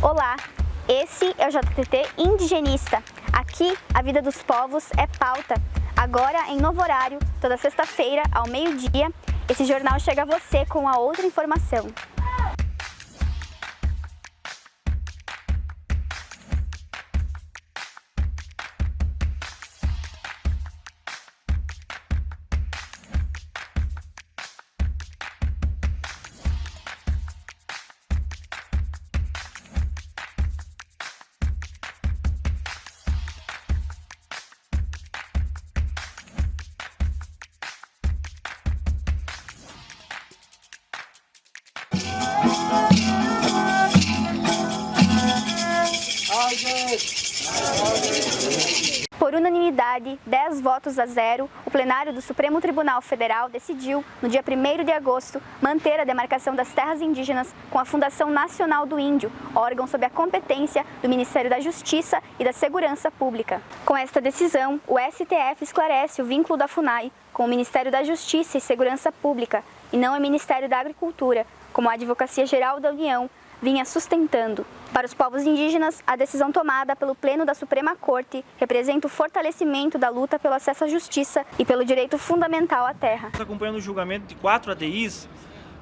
Olá, esse é o JTT Indigenista. Aqui, a vida dos povos é pauta. Agora, em novo horário, toda sexta-feira, ao meio-dia, esse jornal chega a você com a outra informação. Por unanimidade, 10 votos a 0, o plenário do Supremo Tribunal Federal decidiu, no dia 1º de agosto, manter a demarcação das terras indígenas com a Fundação Nacional do Índio, órgão sob a competência do Ministério da Justiça e da Segurança Pública. Com esta decisão, o STF esclarece o vínculo da FUNAI com o Ministério da Justiça e Segurança Pública, e não o Ministério da Agricultura, como a Advocacia Geral da União vinha sustentando. Para os povos indígenas, a decisão tomada pelo Pleno da Suprema Corte representa o fortalecimento da luta pelo acesso à justiça e pelo direito fundamental à terra. Estamos acompanhando o julgamento de 4 ADIs,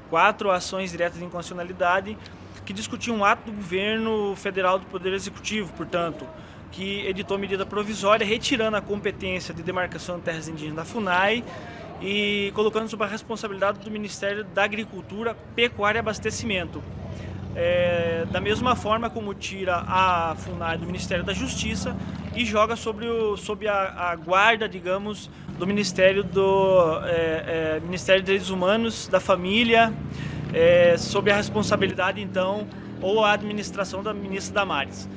4 ações diretas de inconstitucionalidade, que discutiam um ato do governo federal do Poder Executivo, portanto, que editou medida provisória retirando a competência de demarcação de terras indígenas da FUNAI e colocando sob a responsabilidade do Ministério da Agricultura, Pecuária e Abastecimento. Da mesma forma como tira a FUNAI do Ministério da Justiça e joga sob a guarda, digamos, do Ministério Ministério dos Direitos Humanos, da Família, sob a responsabilidade, então, ou a administração da ministra Damares.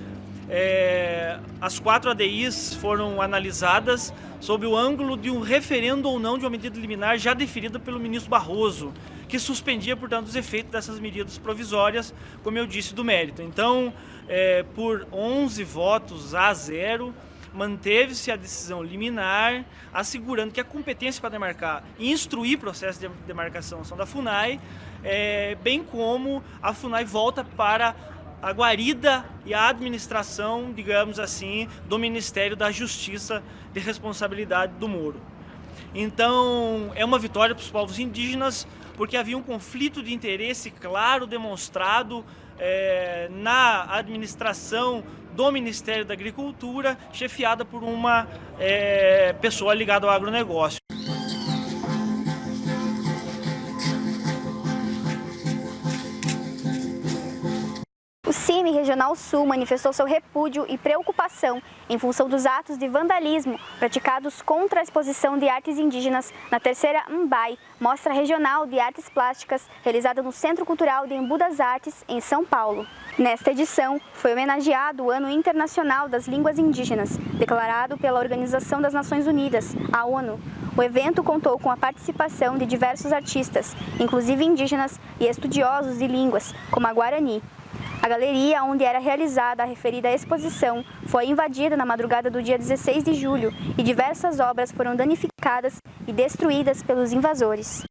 As 4 ADIs foram analisadas sob o ângulo de um referendo ou não de uma medida liminar já deferida pelo ministro Barroso, que suspendia, portanto, os efeitos dessas medidas provisórias, como eu disse, do mérito. Então, por 11 votos a 0, manteve-se a decisão liminar, assegurando que a competência para demarcar e instruir processo de demarcação são da FUNAI, bem como a FUNAI volta para a guarida e a administração, digamos assim, do Ministério da Justiça de responsabilidade do Moro. Então, é uma vitória para os povos indígenas, porque havia um conflito de interesse claro demonstrado na administração do Ministério da Agricultura, chefiada por uma pessoa ligada ao agronegócio. O CIMI Regional Sul manifestou seu repúdio e preocupação em função dos atos de vandalismo praticados contra a exposição de artes indígenas na terceira MBAI, Mostra Regional de Artes Plásticas, realizada no Centro Cultural de Embu das Artes, em São Paulo. Nesta edição, foi homenageado o Ano Internacional das Línguas Indígenas, declarado pela Organização das Nações Unidas, a ONU. O evento contou com a participação de diversos artistas, inclusive indígenas e estudiosos de línguas, como a Guarani. A galeria onde era realizada a referida exposição foi invadida na madrugada do dia 16 de julho e diversas obras foram danificadas e destruídas pelos invasores.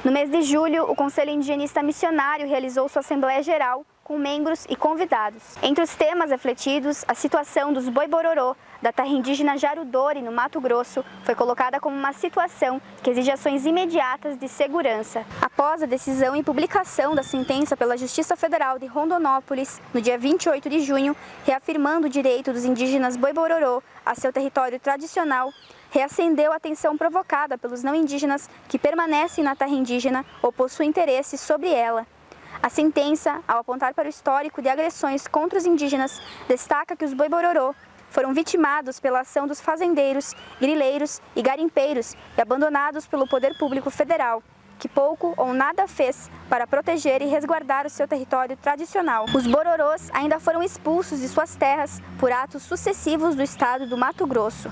No mês de julho, o Conselho Indigenista Missionário realizou sua Assembleia Geral com membros e convidados. Entre os temas refletidos, a situação dos Boi-Bororô, da terra indígena Jarudori, no Mato Grosso, foi colocada como uma situação que exige ações imediatas de segurança. Após a decisão e publicação da sentença pela Justiça Federal de Rondonópolis, no dia 28 de junho, reafirmando o direito dos indígenas Boi-Bororô a seu território tradicional, reacendeu a tensão provocada pelos não indígenas que permanecem na terra indígena ou possuem interesse sobre ela. A sentença, ao apontar para o histórico de agressões contra os indígenas, destaca que os Boi-Bororô foram vitimados pela ação dos fazendeiros, grileiros e garimpeiros e abandonados pelo poder público federal, que pouco ou nada fez para proteger e resguardar o seu território tradicional. Os Bororôs ainda foram expulsos de suas terras por atos sucessivos do estado do Mato Grosso.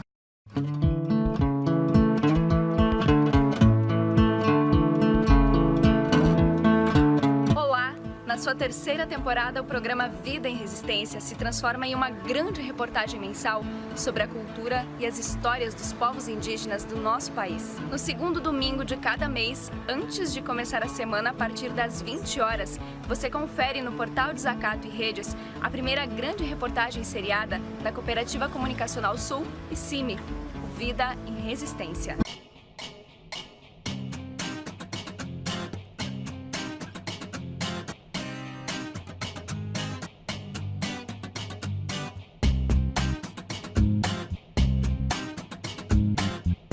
sua terceira temporada, o programa Vida em Resistência se transforma em uma grande reportagem mensal sobre a cultura e as histórias dos povos indígenas do nosso país. No segundo domingo de cada mês, antes de começar a semana, a partir das 20 horas, você confere no portal Desacato e Redes a primeira grande reportagem seriada da Cooperativa Comunicacional Sul e CIMI, o Vida em Resistência.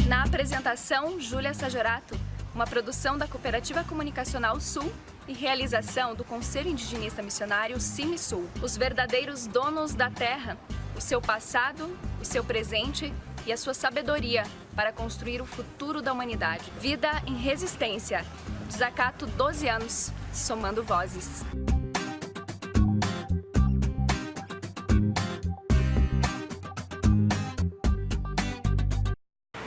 Na apresentação, Júlia Sajorato, uma produção da Cooperativa Comunicacional Sul e realização do Conselho Indigenista Missionário CIMI-Sul. Os verdadeiros donos da terra, o seu passado, o seu presente e a sua sabedoria para construir o futuro da humanidade. Vida em Resistência. Desacato 12 anos, somando vozes.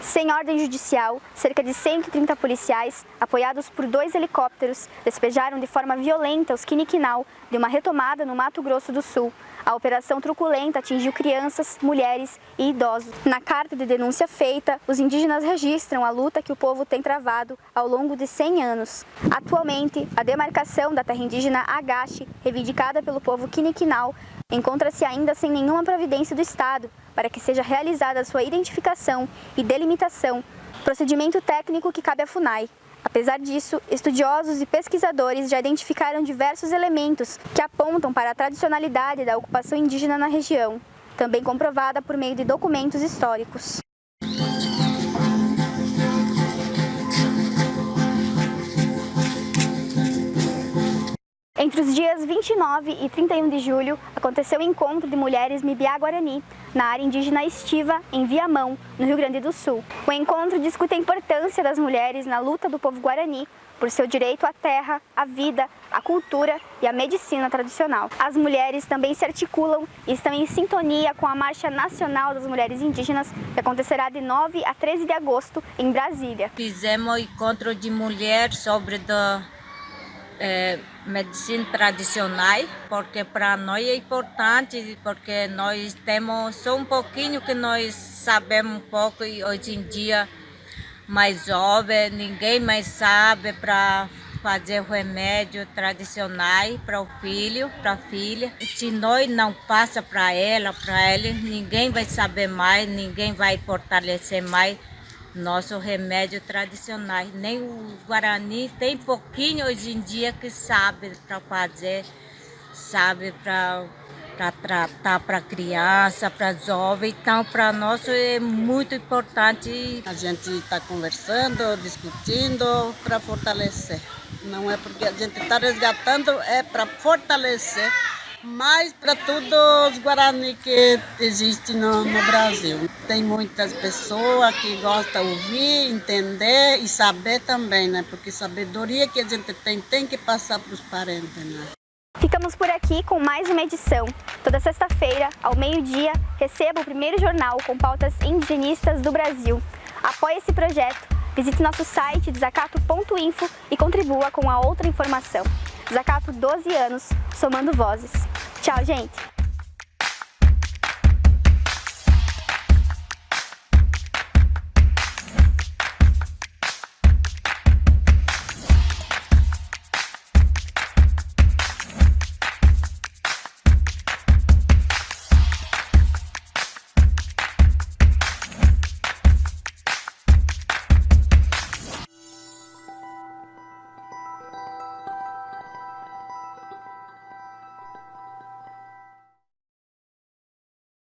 Sem ordem judicial, cerca de 130 policiais, apoiados por 2 helicópteros, despejaram de forma violenta os Quiniquinal de uma retomada no Mato Grosso do Sul. A operação truculenta atingiu crianças, mulheres e idosos. Na carta de denúncia feita, os indígenas registram a luta que o povo tem travado ao longo de 100 anos. Atualmente, a demarcação da terra indígena Agache, reivindicada pelo povo Quiniquinal, encontra-se ainda sem nenhuma providência do Estado para que seja realizada a sua identificação e delimitação, procedimento técnico que cabe à FUNAI. Apesar disso, estudiosos e pesquisadores já identificaram diversos elementos que apontam para a tradicionalidade da ocupação indígena na região, também comprovada por meio de documentos históricos. Entre os dias 29 e 31 de julho, aconteceu o encontro de mulheres Mibiá-Guarani, na área indígena Estiva, em Viamão, no Rio Grande do Sul. O encontro discute a importância das mulheres na luta do povo Guarani por seu direito à terra, à vida, à cultura e à medicina tradicional. As mulheres também se articulam e estão em sintonia com a Marcha Nacional das Mulheres Indígenas, que acontecerá de 9 a 13 de agosto, em Brasília. Fizemos encontro de mulheres sobre medicina tradicional, porque para nós é importante, porque nós temos só um pouquinho que nós sabemos um pouco e hoje em dia mais jovem, ninguém mais sabe para fazer remédio tradicional para o filho, para a filha. Se nós não passa para ele, ninguém vai saber mais, ninguém vai fortalecer mais nosso remédio tradicional. Nem o Guarani tem pouquinho hoje em dia que sabe para fazer, sabe para tratar para criança, para jovem. Então, para nós é muito importante. A gente está conversando, discutindo para fortalecer. Não é porque a gente está resgatando, é para fortalecer. Mas para todos os Guarani que existem no Brasil. Tem muitas pessoas que gostam de ouvir, entender e saber também, né? Porque sabedoria que a gente tem que passar para os parentes, né? Ficamos por aqui com mais uma edição. Toda sexta-feira, ao meio-dia, receba o primeiro jornal com pautas indigenistas do Brasil. Apoie esse projeto, visite nosso site desacato.info e contribua com a outra informação. Desacato 12 anos, somando vozes. Tchau, gente!